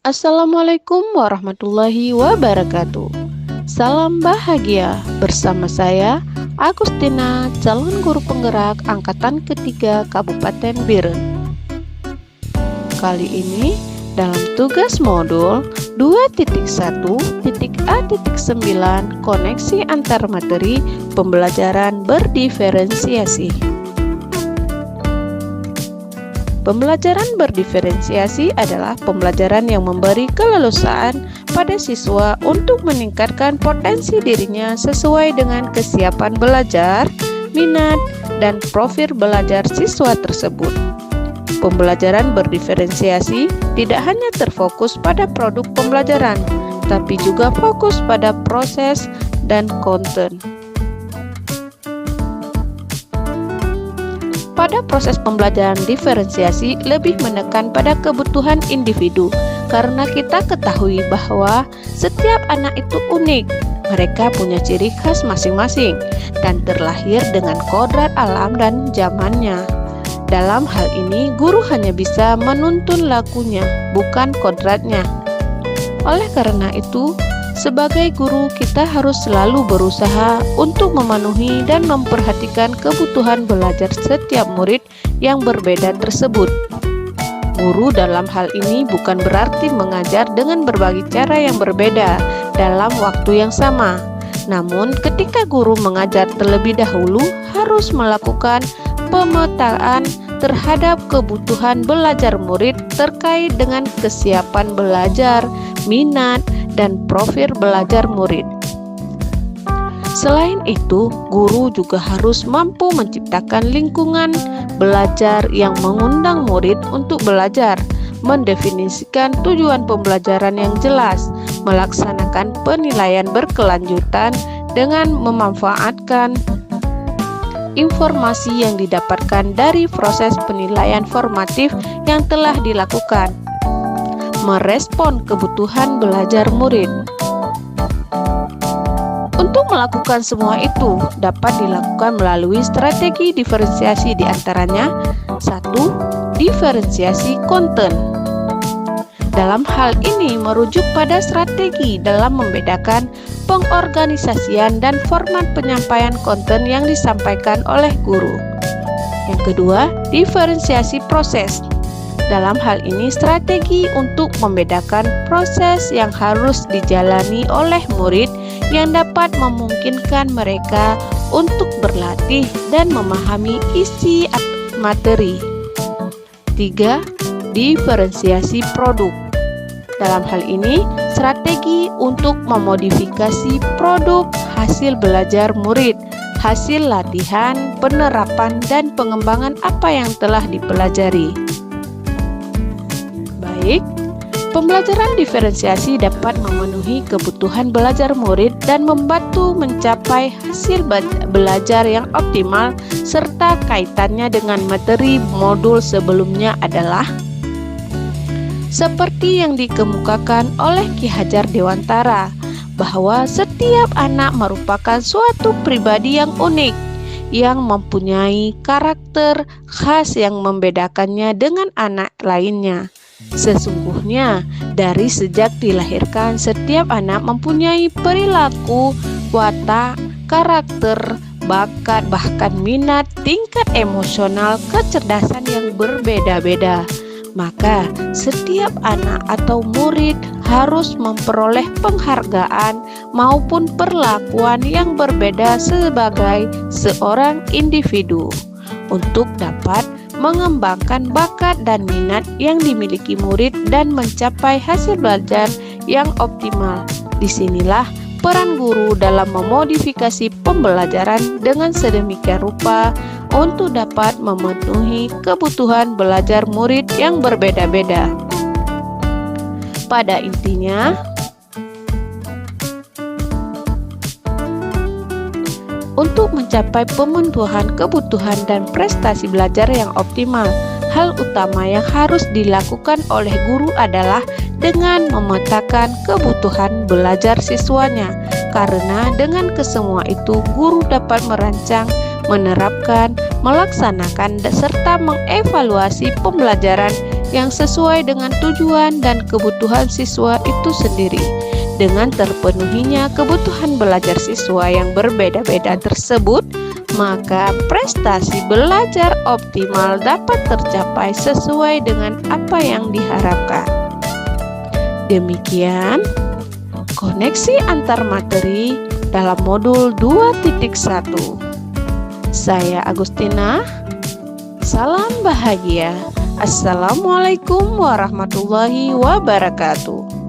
Assalamualaikum warahmatullahi wabarakatuh. Salam bahagia bersama saya Agustina, calon guru penggerak angkatan ketiga Kabupaten Biren. Kali ini dalam tugas modul 2.1.A.9 koneksi antar materi pembelajaran berdiferensiasi. Pembelajaran berdiferensiasi adalah pembelajaran yang memberi keleluasaan pada siswa untuk meningkatkan potensi dirinya sesuai dengan kesiapan belajar, minat, dan profil belajar siswa tersebut. Pembelajaran berdiferensiasi tidak hanya terfokus pada produk pembelajaran, tapi juga fokus pada proses dan konten. Pada proses pembelajaran diferensiasi lebih menekan pada kebutuhan individu, karena kita ketahui bahwa setiap anak itu unik. Mereka punya ciri khas masing-masing dan terlahir dengan kodrat alam dan zamannya. Dalam hal ini, guru hanya bisa menuntun lakunya, bukan kodratnya. Oleh karena itu, sebagai guru, kita harus selalu berusaha untuk memenuhi dan memperhatikan kebutuhan belajar setiap murid yang berbeda tersebut. Guru dalam hal ini bukan berarti mengajar dengan berbagai cara yang berbeda dalam waktu yang sama. Namun, ketika guru mengajar terlebih dahulu, harus melakukan pemetaan terhadap kebutuhan belajar murid terkait dengan kesiapan belajar, minat, dan profil belajar murid. Selain itu, guru juga harus mampu menciptakan lingkungan belajar yang mengundang murid untuk belajar, mendefinisikan tujuan pembelajaran yang jelas, melaksanakan penilaian berkelanjutan dengan memanfaatkan informasi yang didapatkan dari proses penilaian formatif yang telah dilakukan, merespon kebutuhan belajar murid. Untuk melakukan semua itu dapat dilakukan melalui strategi diferensiasi, di antaranya 1. Diferensiasi konten. Dalam hal ini merujuk pada strategi dalam membedakan pengorganisasian dan format penyampaian konten yang disampaikan oleh guru. Yang kedua, diferensiasi proses. Dalam hal ini strategi untuk membedakan proses yang harus dijalani oleh murid yang dapat memungkinkan mereka untuk berlatih dan memahami isi materi. 3. Diferensiasi produk. Dalam hal ini strategi untuk memodifikasi produk hasil belajar murid, hasil latihan, penerapan, dan pengembangan apa yang telah dipelajari. Pembelajaran diferensiasi dapat memenuhi kebutuhan belajar murid dan membantu mencapai hasil belajar yang optimal, serta kaitannya dengan materi modul sebelumnya adalah seperti yang dikemukakan oleh Ki Hajar Dewantara, bahwa setiap anak merupakan suatu pribadi yang unik, yang mempunyai karakter khas yang membedakannya dengan anak lainnya. Sesungguhnya, dari sejak dilahirkan, setiap anak mempunyai perilaku, watak, karakter, bakat, bahkan minat, tingkat emosional, kecerdasan yang berbeda-beda. Maka, setiap anak atau murid harus memperoleh penghargaan maupun perlakuan yang berbeda sebagai seorang individu untuk dapat mengembangkan bakat dan minat yang dimiliki murid dan mencapai hasil belajar yang optimal. Disinilah peran guru dalam memodifikasi pembelajaran dengan sedemikian rupa untuk dapat memenuhi kebutuhan belajar murid yang berbeda-beda. Pada intinya, untuk mencapai pemenuhan kebutuhan dan prestasi belajar yang optimal, hal utama yang harus dilakukan oleh guru adalah dengan memetakan kebutuhan belajar siswanya, karena dengan kesemua itu guru dapat merancang, menerapkan, melaksanakan, serta mengevaluasi pembelajaran yang sesuai dengan tujuan dan kebutuhan siswa itu sendiri. Dengan terpenuhinya kebutuhan belajar siswa yang berbeda-beda tersebut, maka prestasi belajar optimal dapat tercapai sesuai dengan apa yang diharapkan. Demikian koneksi antar materi dalam modul 2.1. Saya Agustina. Salam bahagia. Assalamualaikum warahmatullahi wabarakatuh.